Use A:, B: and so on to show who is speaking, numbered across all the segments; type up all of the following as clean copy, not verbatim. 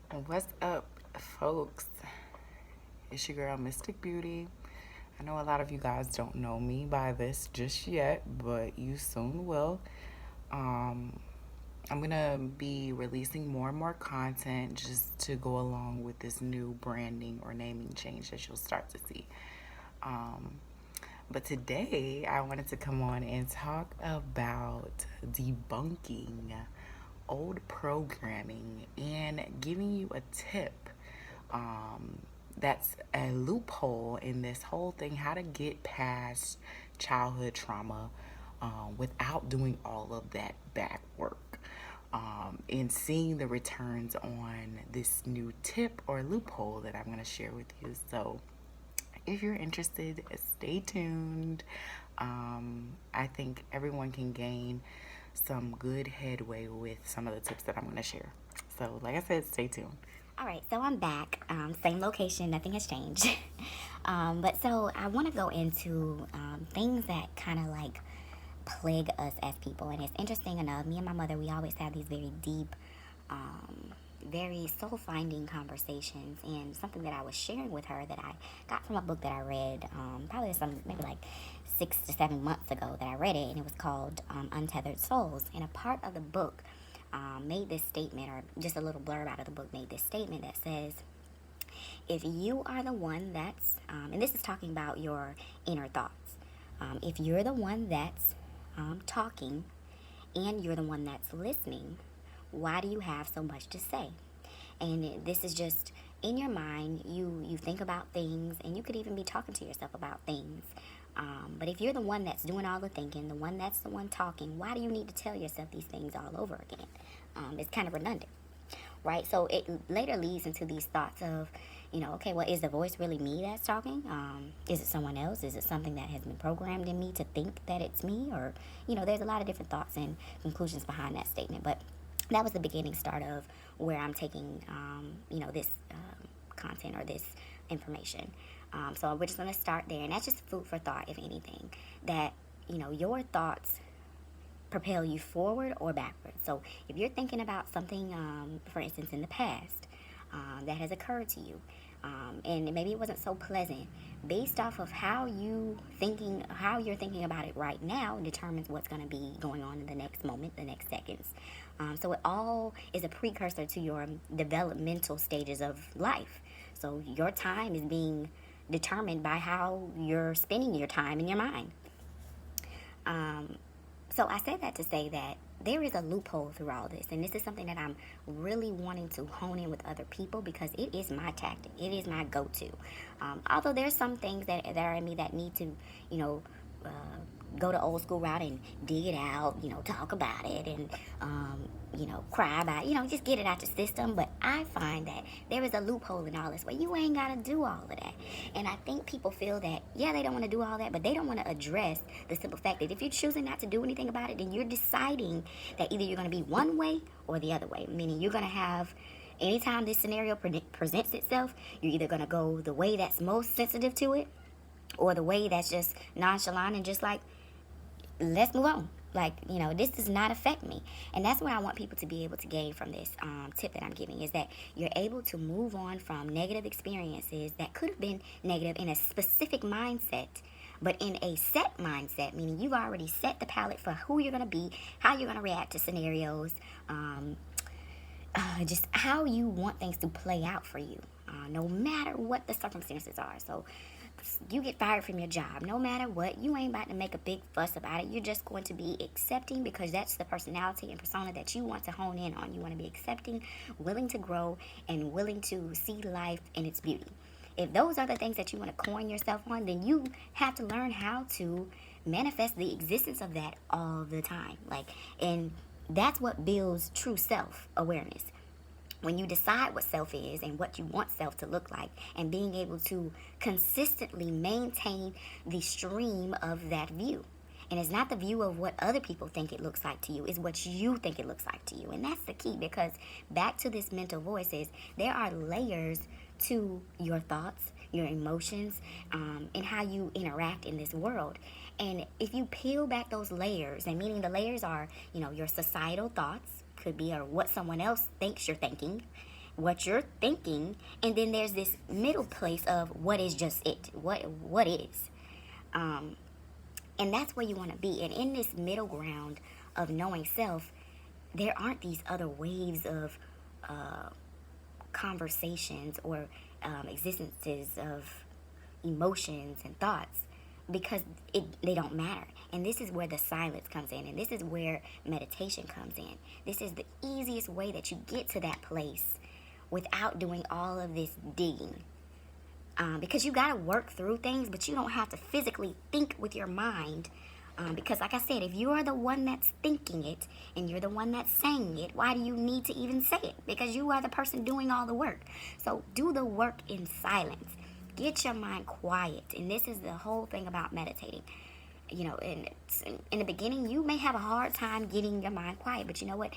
A: What's up, folks? It's your girl, Mystic Beauty. I know a lot of you guys don't know me by this just yet, but you soon will. Um, I'm gonna be releasing more and more content just to go along with this new branding or naming change that you'll start to see. Um, but today, I wanted to come on and talk about debunking old programming and giving you a tip um, that's a loophole in this whole thing, how to get past childhood trauma without doing all of that back work, and seeing the returns on this new tip or loophole that I'm going to share with you. So if you're interested, stay tuned. I think everyone can gain some good headway with some of the tips that I'm going to share. So, like I said, stay tuned.
B: All right, so I'm back. Same location, nothing has changed. But so I want to go into things that kind of like plague us as people. And it's interesting enough, me and my mother, we always have these very deep, um, very soul finding conversations. And something that I was sharing with her that I got from a book that I read probably maybe like 6 to 7 months ago that I read it, and it was called Untethered Souls. And a part of the book made this statement, or just a little blurb out of the book made this statement that says, if you are the one that's, and this is talking about your inner thoughts, if you're the one that's talking and you're the one that's listening, why do you have so much to say? And this is just in your mind, you think about things, and you could even be talking to yourself about things. But if you're the one that's doing all the thinking, the one talking, why do you need to tell yourself these things all over again? It's kind of redundant, right? So it later leads into these thoughts of, okay, well, is the voice really me that's talking? Is it someone else? Is it something that has been programmed in me to think that it's me? Or, there's a lot of different thoughts and conclusions behind that statement. But that was the beginning start of where I'm taking, this content or this information. So we're just going to start there. And that's just food for thought, if anything, that, your thoughts propel you forward or backwards. So if you're thinking about something, for instance, in the past that has occurred to you, and maybe it wasn't so pleasant, based off of how you're thinking about it right now determines what's going to be going on in the next moment, the next seconds. So it all is a precursor to your developmental stages of life. So your time is being determined by how you're spending your time in your mind. So I said that to say that there is a loophole through all this, and this is something that I'm really wanting to hone in with other people because it is my tactic. It is my go-to. Although there's some things that are in me that need to, you know, uh, go the old school route and dig it out, talk about it and, cry about it, just get it out your system. But I find that there is a loophole in all this where you ain't got to do all of that. And I think people feel that, yeah, they don't want to do all that, but they don't want to address the simple fact that if you're choosing not to do anything about it, then you're deciding that either you're going to be one way or the other way, meaning you're going to have anytime this scenario presents itself, you're either going to go the way that's most sensitive to it or the way that's just nonchalant and just like, let's move on. Like, this does not affect me. And that's what I want people to be able to gain from this tip that I'm giving, is that you're able to move on from negative experiences that could have been negative in a specific mindset, but in a set mindset, meaning you've already set the palette for who you're going to be, how you're going to react to scenarios, just how you want things to play out for you, no matter what the circumstances are. So you get fired from your job, no matter what, you ain't about to make a big fuss about it. You're just going to be accepting, because that's the personality and persona that you want to hone in on. You want to be accepting, willing to grow, and willing to see life in its beauty. If those are the things that you want to coin yourself on, then you have to learn how to manifest the existence of that all the time. And that's what builds true self-awareness. When you decide what self is and what you want self to look like, and being able to consistently maintain the stream of that view. And it's not the view of what other people think it looks like to you, it's what you think it looks like to you. And that's the key, because back to this mental voices, there are layers to your thoughts, your emotions, and how you interact in this world. And if you peel back those layers, and meaning the layers are, your societal thoughts, could be, or what someone else thinks you're thinking, what you're thinking, and then there's this middle place of what is just it, what is. And that's where you want to be. And in this middle ground of knowing self, there aren't these other waves of conversations or existences of emotions and thoughts, because they don't matter. And this is where the silence comes in, and this is where meditation comes in. This is the easiest way that you get to that place without doing all of this digging. Because you got to work through things, but you don't have to physically think with your mind. Because like I said, if you are the one that's thinking it and you're the one that's saying it, why do you need to even say it? Because you are the person doing all the work. So do the work in silence. Get your mind quiet. And this is the whole thing about meditating. You know, in the beginning, you may have a hard time getting your mind quiet, but you know what?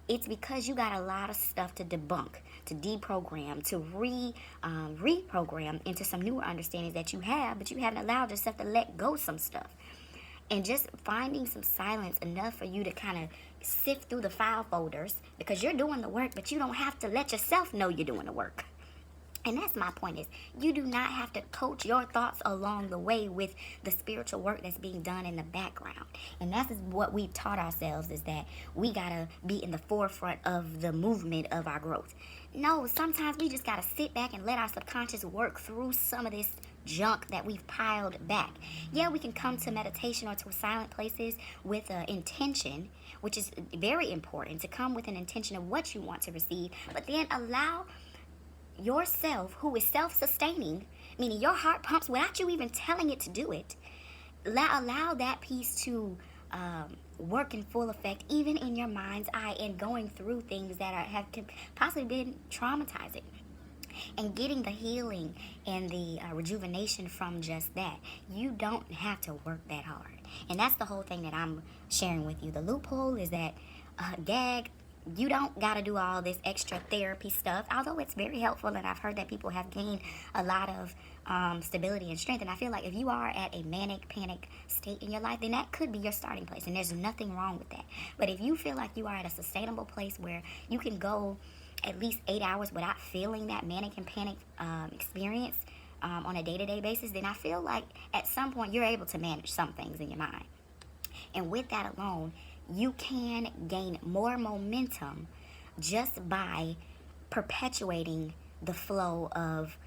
B: It's because you got a lot of stuff to debunk, to deprogram, to reprogram into some newer understandings that you have, but you haven't allowed yourself to let go some stuff. And just finding some silence enough for you to kind of sift through the file folders, because you're doing the work, but you don't have to let yourself know you're doing the work. And that's my point, is you do not have to coach your thoughts along the way with the spiritual work that's being done in the background. And that's what we've taught ourselves, is that we got to be in the forefront of the movement of our growth. No, sometimes we just got to sit back and let our subconscious work through some of this junk that we've piled back. Yeah, we can come to meditation or to silent places with an intention, which is very important, to come with an intention of what you want to receive, but then allow yourself, who is self-sustaining, meaning your heart pumps without you even telling it to do it, allow that piece to work in full effect, even in your mind's eye, and going through things that have possibly been traumatizing, and getting the healing and the rejuvenation from just that. You don't have to work that hard. And that's the whole thing that I'm sharing with you. The loophole is that gag, you don't got to do all this extra therapy stuff, although it's very helpful, and I've heard that people have gained a lot of stability and strength. And I feel like if you are at a manic panic state in your life, then that could be your starting place, and there's nothing wrong with that. But if you feel like you are at a sustainable place where you can go at least 8 hours without feeling that manic and panic experience on a day-to-day basis, then I feel like at some point you're able to manage some things in your mind. And with that alone, you can gain more momentum just by perpetuating the flow of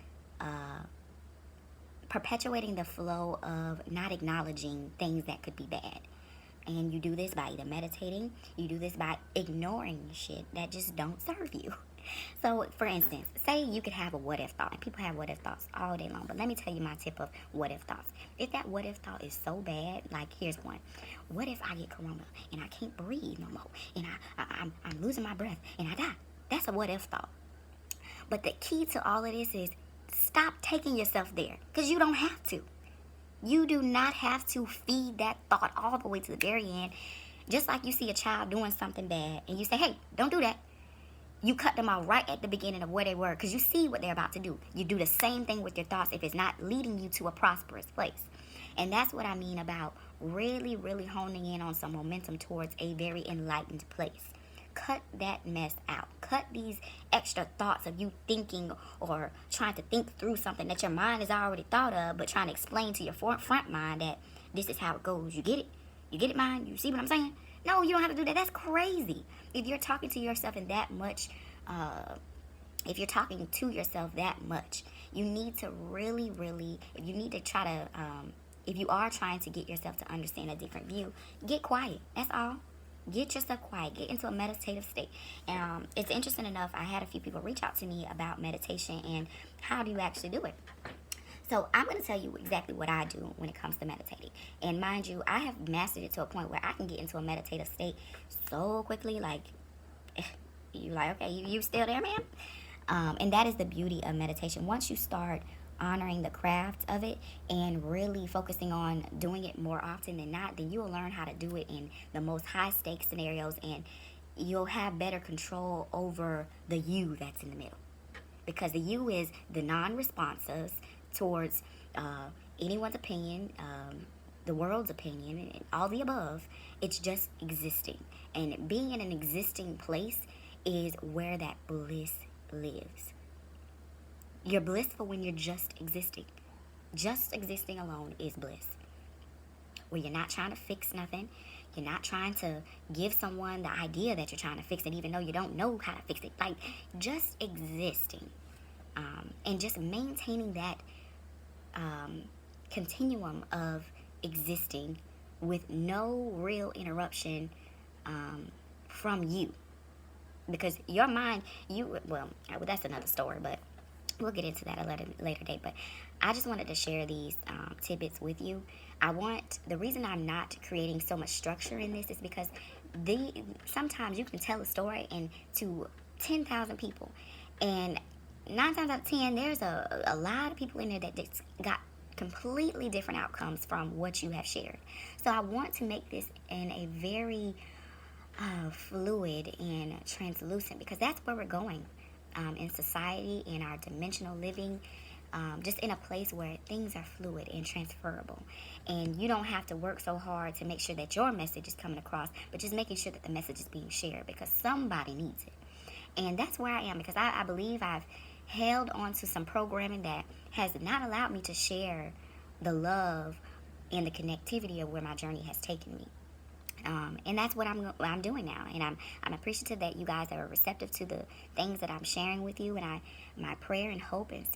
B: not acknowledging things that could be bad. And you do this by either meditating, you do this by ignoring shit that just don't serve you. So, for instance, say you could have a what-if thought, and people have what-if thoughts all day long, but let me tell you my tip of what-if thoughts. If that what-if thought is so bad, like, here's one. What if I get corona, and I can't breathe no more, and I'm losing my breath, and I die? That's a what-if thought. But the key to all of this is stop taking yourself there, because you don't have to. You do not have to feed that thought all the way to the very end. Just like you see a child doing something bad, and you say, hey, don't do that. You cut them off right at the beginning of where they were, because you see what they're about to do. You do the same thing with your thoughts if it's not leading you to a prosperous place. And that's what I mean about really, really honing in on some momentum towards a very enlightened place. Cut that mess out. Cut these extra thoughts of you thinking or trying to think through something that your mind has already thought of, but trying to explain to your front mind that this is how it goes. You get it? You get it, mind? You see what I'm saying? No, you don't have to do that. That's crazy. If you're talking to yourself in that much, if you're talking to yourself that much, you need to really, really, if you need to try to, if you are trying to get yourself to understand a different view, get quiet. That's all. Get yourself quiet. Get into a meditative state. It's interesting enough, I had a few people reach out to me about meditation and how do you actually do it. So I'm going to tell you exactly what I do when it comes to meditating. And mind you, I have mastered it to a point where I can get into a meditative state so quickly, like, you're like, okay, you still there, man? And that is the beauty of meditation. Once you start honoring the craft of it and really focusing on doing it more often than not, then you will learn how to do it in the most high-stakes scenarios, and you'll have better control over the you that's in the middle. Because the you is the non-responsives towards anyone's opinion, the world's opinion, and all the above. It's just existing. And being in an existing place is where that bliss lives. You're blissful when you're just existing. Just existing alone is bliss. Where you're not trying to fix nothing. You're not trying to give someone the idea that you're trying to fix it, even though you don't know how to fix it. Like, just existing. And just maintaining that continuum of existing with no real interruption from you. Because your mind, well, that's another story, but we'll get into that a later date. But I just wanted to share these tidbits with you. The reason I'm not creating so much structure in this is because sometimes you can tell a story to 10,000 people, and 9 times out of 10, there's a lot of people in there that just got completely different outcomes from what you have shared. So I want to make this in a very fluid and translucent, because that's where we're going in society, in our dimensional living, just in a place where things are fluid and transferable. And you don't have to work so hard to make sure that your message is coming across, but just making sure that the message is being shared, because somebody needs it. And that's where I am, because I believe I've held on to some programming that has not allowed me to share the love and the connectivity of where my journey has taken me. And that's what I'm doing now, and I'm appreciative that you guys are receptive to the things that I'm sharing with you. And my prayer and hope and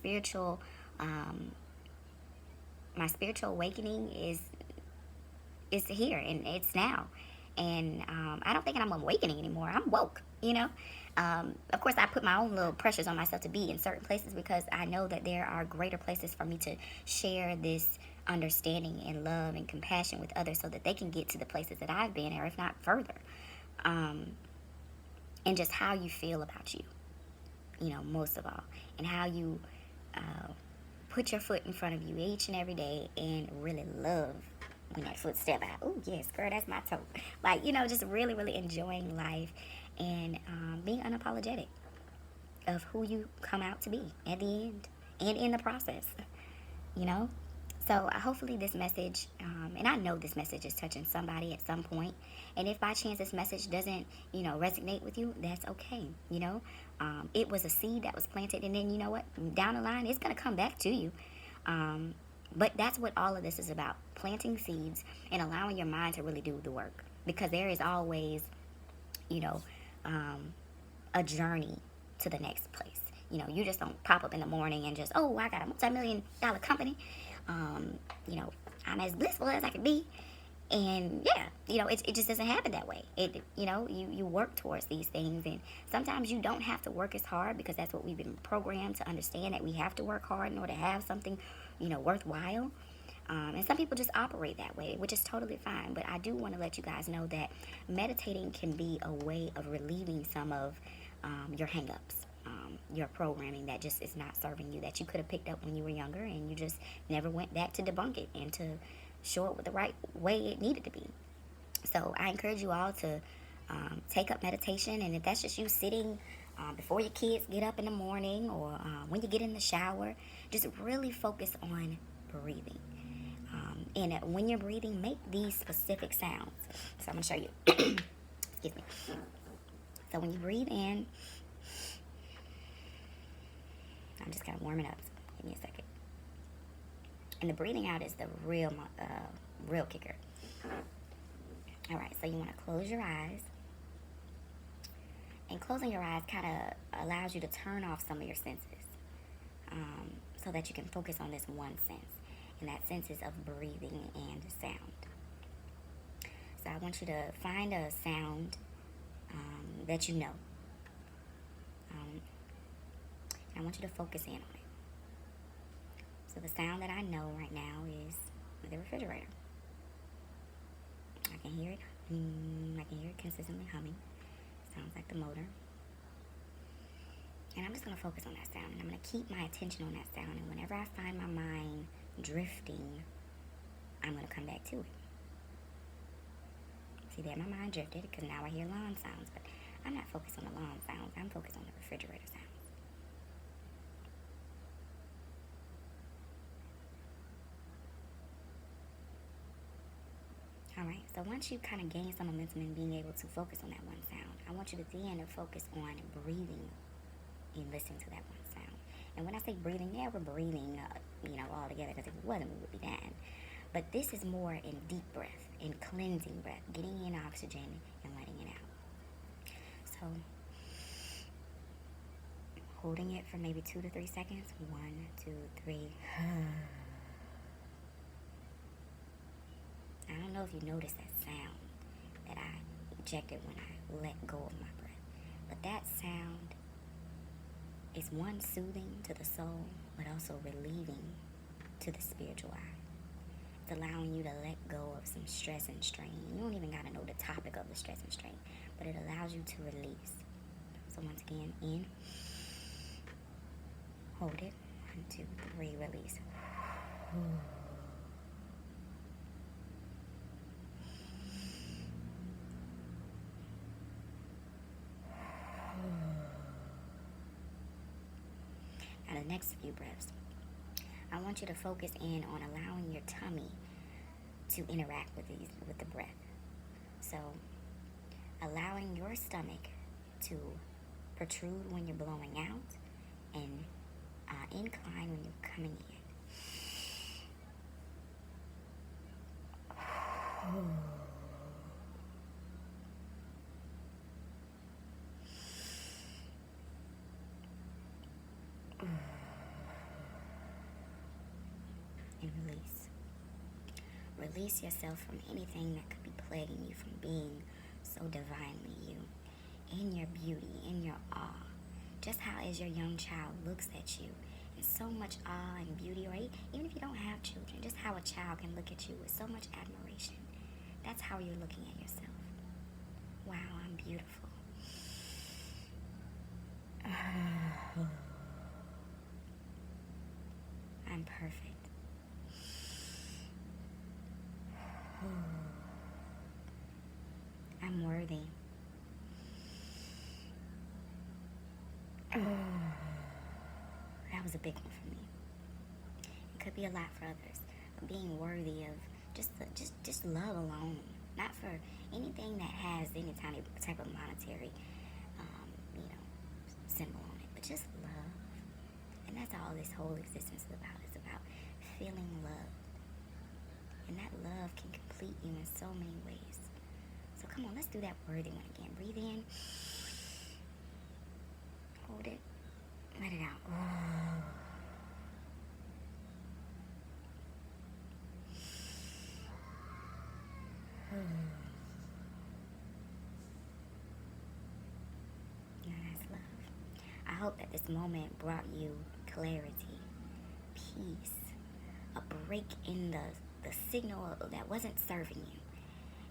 B: my spiritual awakening is here, and it's now. And I don't think I'm awakening anymore. I'm woke, you know. Of course, I put my own little pressures on myself to be in certain places, because I know that there are greater places for me to share this understanding and love and compassion with others, so that they can get to the places that I've been, or if not further. And just how you feel about you, most of all, and how you put your foot in front of you each and every day, and really love when that foot step out. Oh yes, girl, that's my toe. Like, just really, really enjoying life, and being unapologetic of who you come out to be at the end and in the process, So hopefully this message, and I know this message is touching somebody at some point. And if by chance this message doesn't, resonate with you, that's okay. It was a seed that was planted, and then you know what? Down the line, it's going to come back to you. But that's what all of this is about: planting seeds and allowing your mind to really do the work. Because there is always, a journey to the next place. You just don't pop up in the morning and just, oh, I got a multi-million-dollar company. I'm as blissful as I can be. And yeah, it just doesn't happen that way. You work towards these things, and sometimes you don't have to work as hard, because that's what we've been programmed to understand, that we have to work hard in order to have something, worthwhile. And some people just operate that way, which is totally fine. But I do want to let you guys know that meditating can be a way of relieving some of your hang-ups, your programming that just is not serving you, that you could have picked up when you were younger, and you just never went back to debunk it and to show it with the right way it needed to be. So I encourage you all to take up meditation, and if that's just you sitting before your kids get up in the morning, or when you get in the shower, just really focus on breathing. And when you're breathing, make these specific sounds. So I'm going to show you. Excuse me. So when you breathe in, I'm just kind of warming up. So give me a second. And the breathing out is the real kicker. All right, so you want to close your eyes. And closing your eyes kind of allows you to turn off some of your senses, so that you can focus on this one sense. And that sense is of breathing and sound. So I want you to find a sound that you know. I want you to focus in on it. So the sound that I know right now is the refrigerator. I can hear it. I can hear it consistently humming. Sounds like the motor. And I'm just going to focus on that sound. And I'm going to keep my attention on that sound. And whenever I find my mind drifting, I'm going to come back to it. See there, my mind drifted because now I hear lawn sounds. But I'm not focused on the lawn sounds. I'm focused on the refrigerator sounds. Alright, so once you kind of gain some momentum in being able to focus on that one sound, I want you to then focus on breathing in listening to that one sound. And when I say breathing, yeah, we're breathing, all together, because if it wasn't, we would be dead. But this is more in deep breath, in cleansing breath, getting in oxygen and letting it out. So, holding it for maybe 2 to 3 seconds. 1, 2, 3. I don't know if you noticed that sound that I ejected when I let go of my breath. But that sound is one, soothing to the soul, but also relieving to the spiritual eye. It's allowing you to let go of some stress and strain. You don't even got to know the topic of the stress and strain, but it allows you to release. So once again, in, hold it, 1, 2, 3, release. Now the next few breaths, I want you to focus in on allowing your tummy to interact with the breath. So allowing your stomach to protrude when you're blowing out and incline when you're coming in. And release. Release yourself from anything that could be plaguing you from being so divinely you, in your beauty, in your awe. Just how as your young child looks at you in so much awe and beauty, or even if you don't have children, just how a child can look at you with so much admiration. That's how you're looking at yourself. Wow, I'm beautiful. I'm perfect. I'm worthy. That was a big one for me. It could be a lot for others, but being worthy of just love alone, not for anything that has any type of monetary, symbol on it, but just love. And that's all this whole existence is about. It's about feeling love, and that love can complete you in so many ways. So come on, let's do that worthy one again. Breathe in, hold it, let it out. Yeah, that's love. I hope that this moment brought you clarity, peace, a break in the signal that wasn't serving you.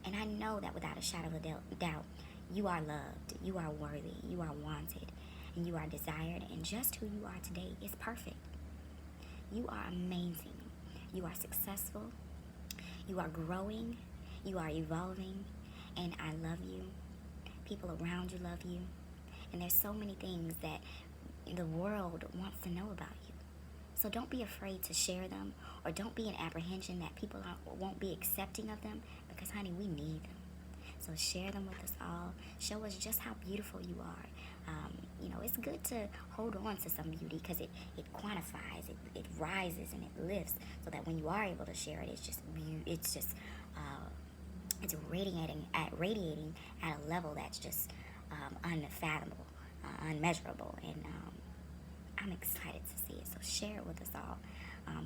B: And I know that without a shadow of a doubt, you are loved, you are worthy, you are wanted, and you are desired, and just who you are today is perfect. You are amazing. You are successful. You are growing. You are evolving. And I love you. People around you love you. And there's so many things that the world wants to know about you. So don't be afraid to share them, or don't be in apprehension that people won't be accepting of them, because, honey, we need them. So share them with us all. Show us just how beautiful you are. It's good to hold on to some beauty, because it quantifies, it rises and it lifts, so that when you are able to share it, it's radiating at a level that's just unfathomable, unmeasurable, and I'm excited to see it. So share it with us all.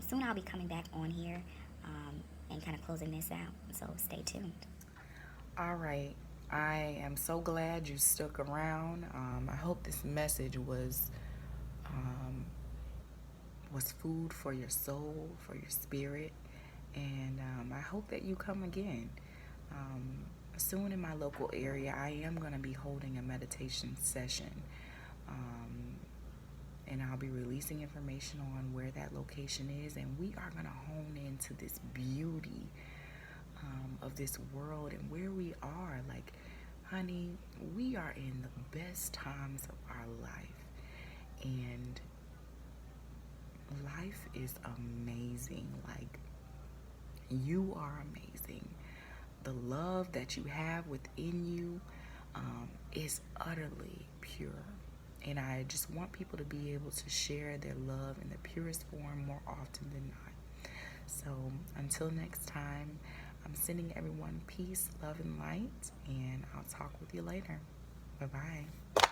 B: Soon I'll be coming back on here and kind of closing this out. So stay tuned.
A: All right. I am so glad you stuck around. I hope this message was food for your soul, for your spirit, and I hope that you come again. Soon in my local area, I am going to be holding a meditation session, and I'll be releasing information on where that location is, and we are going to hone into this beauty of this world and where we are. Like, honey, we are in the best times of our life, and life is amazing. Like, you are amazing. The love that you have within you is utterly pure And I just want people to be able to share their love in the purest form more often than not. So until next time, I'm sending everyone peace, love, and light, and I'll talk with you later. Bye-bye.